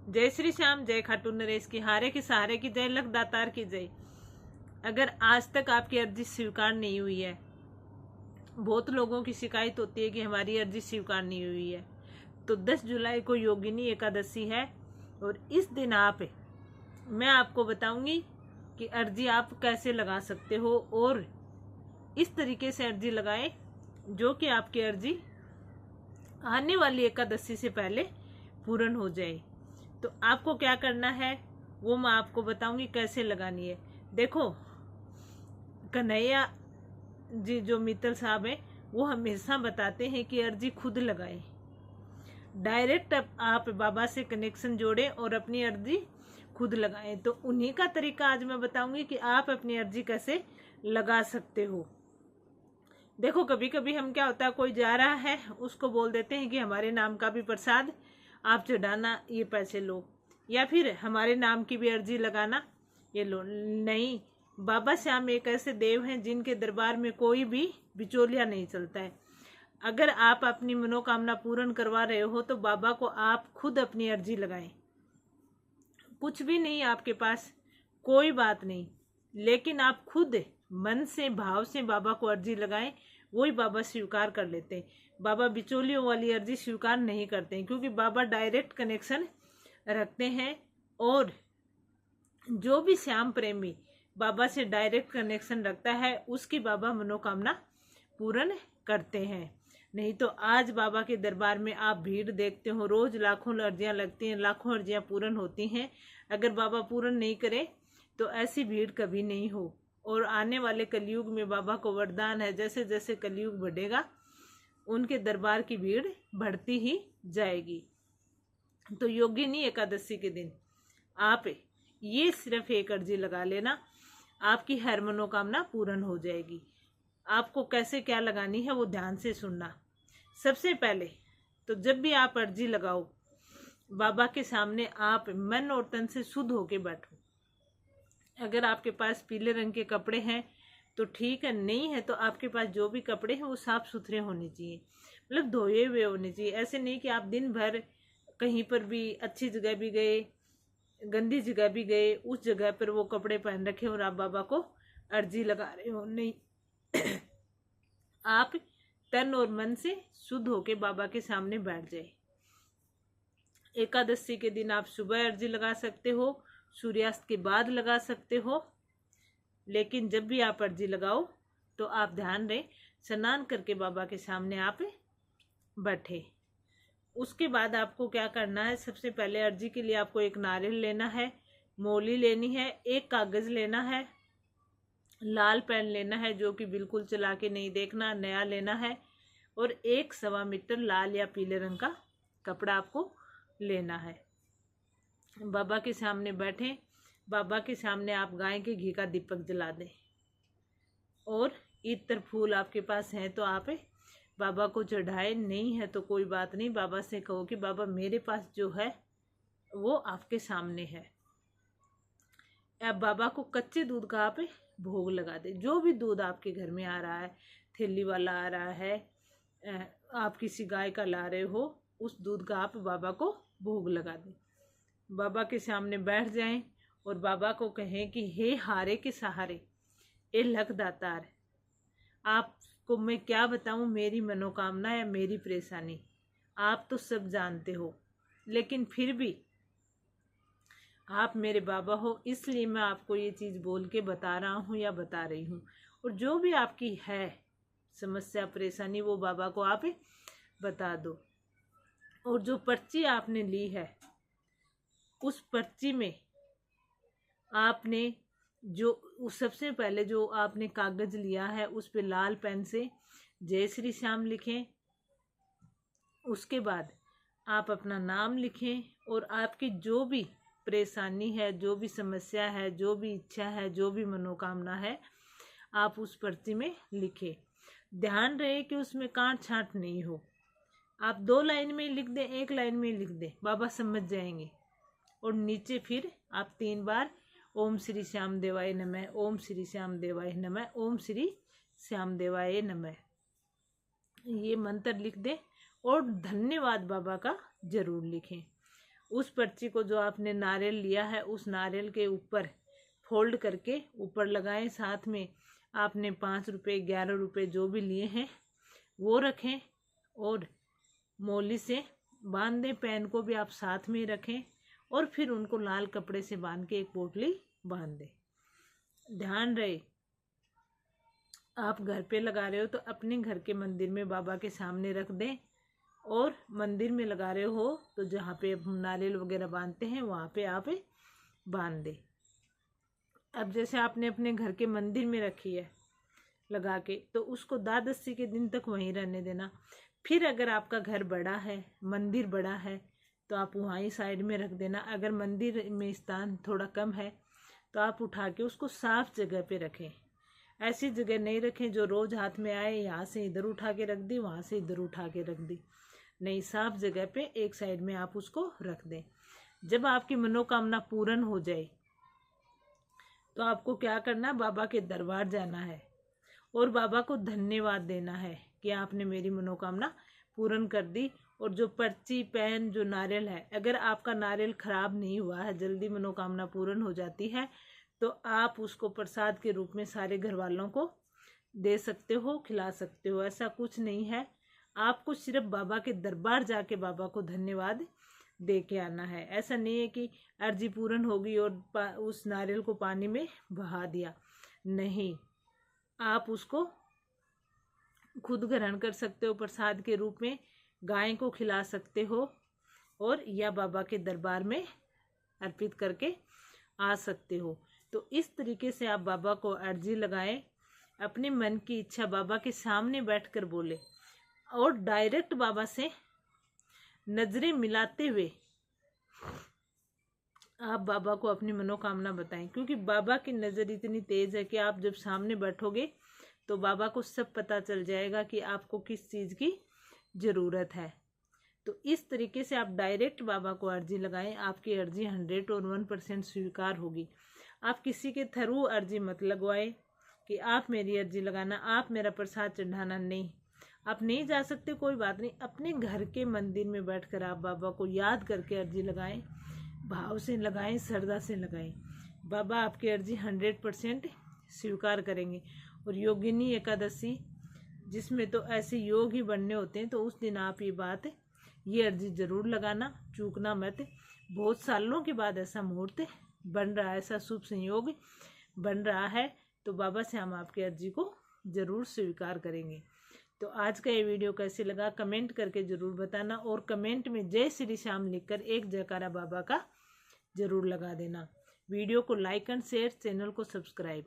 जय श्री श्याम, जय खाटू नरेश की, हारे के सहारे की जय, लख दातार की जय। अगर आज तक आपकी अर्जी स्वीकार नहीं हुई है, बहुत लोगों की शिकायत होती है कि हमारी अर्जी स्वीकार नहीं हुई है, तो 10 जुलाई को योगिनी एकादशी है और इस दिन मैं आपको बताऊंगी कि अर्जी आप कैसे लगा सकते हो और इस तरीके से अर्जी लगाएं जो कि आपकी अर्जी आने वाली एकादशी से पहले पूर्ण हो जाए। तो आपको क्या करना है वो मैं आपको बताऊंगी कैसे लगानी है। देखो, कन्हैया जी जो मित्तल साहब हैं वो हमेशा बताते हैं कि अर्जी खुद लगाएं, डायरेक्ट आप बाबा से कनेक्शन जोड़ें और अपनी अर्जी खुद लगाएं। तो उन्हीं का तरीका आज मैं बताऊंगी कि आप अपनी अर्जी कैसे लगा सकते हो। देखो, कभी कभी हम क्या होता है, कोई जा रहा है उसको बोल देते हैं कि हमारे नाम का भी प्रसाद आप चढ़ाना, ये पैसे लो, या फिर हमारे नाम की भी अर्जी लगाना, ये लो। नहीं, बाबा श्याम एक ऐसे देव हैं जिनके दरबार में कोई भी बिचौलिया नहीं चलता है। अगर आप अपनी मनोकामना पूर्ण करवा रहे हो तो बाबा को आप खुद अपनी अर्जी लगाएं। कुछ भी नहीं आपके पास, कोई बात नहीं, लेकिन आप खुद मन से भाव से बाबा को अर्जी लगाएं, वही बाबा स्वीकार कर लेते हैं। बाबा बिचौलियों वाली अर्जी स्वीकार नहीं करते हैं, क्योंकि बाबा डायरेक्ट कनेक्शन रखते हैं और जो भी श्याम प्रेमी बाबा से डायरेक्ट कनेक्शन रखता है उसकी बाबा मनोकामना पूर्ण करते हैं। नहीं तो आज बाबा के दरबार में आप भीड़ देखते हो, रोज लाखों अर्जियां लगती हैं, लाखों अर्जियां पूर्ण होती हैं। अगर बाबा पूर्ण नहीं करे तो ऐसी भीड़ कभी नहीं हो। और आने वाले कलयुग में बाबा को वरदान है, जैसे जैसे कलयुग बढ़ेगा उनके दरबार की भीड़ बढ़ती ही जाएगी। तो योगिनी एकादशी के दिन आप ये सिर्फ एक अर्जी लगा लेना, आपकी हर मनोकामना पूर्ण हो जाएगी। आपको कैसे क्या लगानी है वो ध्यान से सुनना। सबसे पहले तो जब भी आप अर्जी लगाओ, बाबा के सामने आप मन और तन से शुद्ध होके बैठो। अगर आपके पास पीले रंग के कपड़े हैं तो ठीक है, नहीं है तो आपके पास जो भी कपड़े हैं वो साफ सुथरे होने चाहिए, मतलब धोए हुए होने चाहिए। ऐसे नहीं कि आप दिन भर कहीं पर भी, अच्छी जगह भी गए, गंदी जगह भी गए, उस जगह पर वो कपड़े पहन रखे और आप बाबा को अर्जी लगा रहे हो। नहीं आप तन और मन से शुद्ध होके बाबा के सामने बैठ जाए। एकादशी के दिन आप सुबह अर्जी लगा सकते हो, सूर्यास्त के बाद लगा सकते हो, लेकिन जब भी आप अर्जी लगाओ तो आप ध्यान रहे स्नान करके बाबा के सामने आप बैठे। उसके बाद आपको क्या करना है, सबसे पहले अर्जी के लिए आपको एक नारियल लेना है, मौली लेनी है, एक कागज लेना है, लाल पेन लेना है जो कि बिल्कुल चला के नहीं देखना, नया लेना है, और 1.25 मीटर लाल या पीले रंग का कपड़ा आपको लेना है। बाबा के सामने बैठे, बाबा के सामने आप गाय के घी का दीपक जला दें और इत्र फूल आपके पास है तो आप बाबा को चढ़ाए, नहीं है तो कोई बात नहीं, बाबा से कहो कि बाबा मेरे पास जो है वो आपके सामने है। अब बाबा को कच्चे दूध का आप भोग लगा दे। जो भी दूध आपके घर में आ रहा है, थैली वाला आ रहा है, आप किसी गाय का ला रहे हो, उस दूध का आप बाबा को भोग लगा दें। बाबा के सामने बैठ जाएं और बाबा को कहें कि हे हारे के सहारे, ए लख दातार, आपको मैं क्या बताऊं मेरी मनोकामना या मेरी परेशानी, आप तो सब जानते हो, लेकिन फिर भी आप मेरे बाबा हो, इसलिए मैं आपको ये चीज़ बोल के बता रहा हूँ या बता रही हूँ। और जो भी आपकी है समस्या परेशानी वो बाबा को आप बता दो। और जो पर्ची आपने ली है उस पर्ची में आपने जो सबसे पहले जो आपने कागज लिया है उस पे लाल पेन से जय श्री श्याम लिखें। उसके बाद आप अपना नाम लिखें और आपकी जो भी परेशानी है, जो भी समस्या है, जो भी इच्छा है, जो भी मनोकामना है, आप उस पर्ची में लिखें। ध्यान रहे कि उसमें काट छांट नहीं हो। आप 2 लाइन में लिख दें, 1 लाइन में लिख दें, बाबा समझ जाएंगे। और नीचे फिर आप 3 बार ओम श्री श्याम देवाय नमः, ओम श्री श्याम देवाय नमः, ओम श्री श्याम देवाय नमः, ये मंत्र लिख दें और धन्यवाद बाबा का जरूर लिखें। उस पर्ची को जो आपने नारियल लिया है उस नारियल के ऊपर फोल्ड करके ऊपर लगाएं। साथ में आपने 5 रुपये 11 रुपये जो भी लिए हैं वो रखें और मौली से बांध दें। पेन को भी आप साथ में रखें और फिर उनको लाल कपड़े से बांध के एक पोटली बांध दें। ध्यान रहे आप घर पे लगा रहे हो तो अपने घर के मंदिर में बाबा के सामने रख दें, और मंदिर में लगा रहे हो तो जहाँ पे नारियल वगैरह बांधते हैं वहाँ पे आप बांध दें। अब जैसे आपने अपने घर के मंदिर में रखी है लगा के, तो उसको द्वादशी के दिन तक वहीं रहने देना। फिर अगर आपका घर बड़ा है, मंदिर बड़ा है, तो आप वहीं साइड में रख देना। अगर मंदिर में स्थान थोड़ा कम है तो आप उठा के उसको साफ जगह पे रखें। ऐसी जगह नहीं रखें जो रोज हाथ में आए, यहाँ से इधर उठा के रख दी, वहाँ से इधर उठा के रख दी। नहीं, साफ जगह पे एक साइड में आप उसको रख दें। जब आपकी मनोकामना पूर्ण हो जाए तो आपको क्या करना, बाबा के दरबार जाना है और बाबा को धन्यवाद देना है कि आपने मेरी मनोकामना पूर्ण कर दी। और जो पर्ची, पेन, जो नारियल है, अगर आपका नारियल खराब नहीं हुआ है, जल्दी मनोकामना पूर्ण हो जाती है, तो आप उसको प्रसाद के रूप में सारे घर वालों को दे सकते हो, खिला सकते हो। ऐसा कुछ नहीं है, आपको सिर्फ बाबा के दरबार जाके बाबा को धन्यवाद दे के आना है। ऐसा नहीं है कि अर्जी पूर्ण होगी और उस नारियल को पानी में बहा दिया। नहीं, आप उसको खुद ग्रहण कर सकते हो प्रसाद के रूप में, गाय को खिला सकते हो और या बाबा के दरबार में अर्पित करके आ सकते हो। तो इस तरीके से आप बाबा को अर्जी लगाएं, अपने मन की इच्छा बाबा के सामने बैठकर बोले और डायरेक्ट बाबा से नजरें मिलाते हुए आप बाबा को अपनी मनोकामना बताएं। क्योंकि बाबा की नज़र इतनी तेज है कि आप जब सामने बैठोगे तो बाबा को सब पता चल जाएगा कि आपको किस चीज़ की ज़रूरत है। तो इस तरीके से आप डायरेक्ट बाबा को अर्जी लगाएं, आपकी अर्जी 101% स्वीकार होगी। आप किसी के थ्रू अर्जी मत लगवाएं कि आप मेरी अर्जी लगाना, आप मेरा प्रसाद चढ़ाना। नहीं, आप नहीं जा सकते, कोई बात नहीं। अपने घर के मंदिर में बैठकर आप बाबा को याद करके अर्जी लगाएं, भाव से लगाएं, श्रद्धा से लगाएं। बाबा आपकी अर्जी 100% स्वीकार करेंगे। और योगिनी एकादशी, जिसमें तो ऐसे योग ही बनने होते हैं, तो उस दिन आप ये अर्जी ज़रूर लगाना, चूकना मत। बहुत सालों के बाद ऐसा मुहूर्त बन रहा है, ऐसा शुभ संयोग बन रहा है, तो बाबा से हम आपकी अर्जी को ज़रूर स्वीकार करेंगे। तो आज का ये वीडियो कैसे लगा कमेंट करके ज़रूर बताना, और कमेंट में जय श्री श्याम लिखकर एक जयकारा बाबा का ज़रूर लगा देना। वीडियो को लाइक एंड शेयर, चैनल को सब्सक्राइब।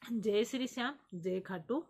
जय श्री श्याम, जय खाटू।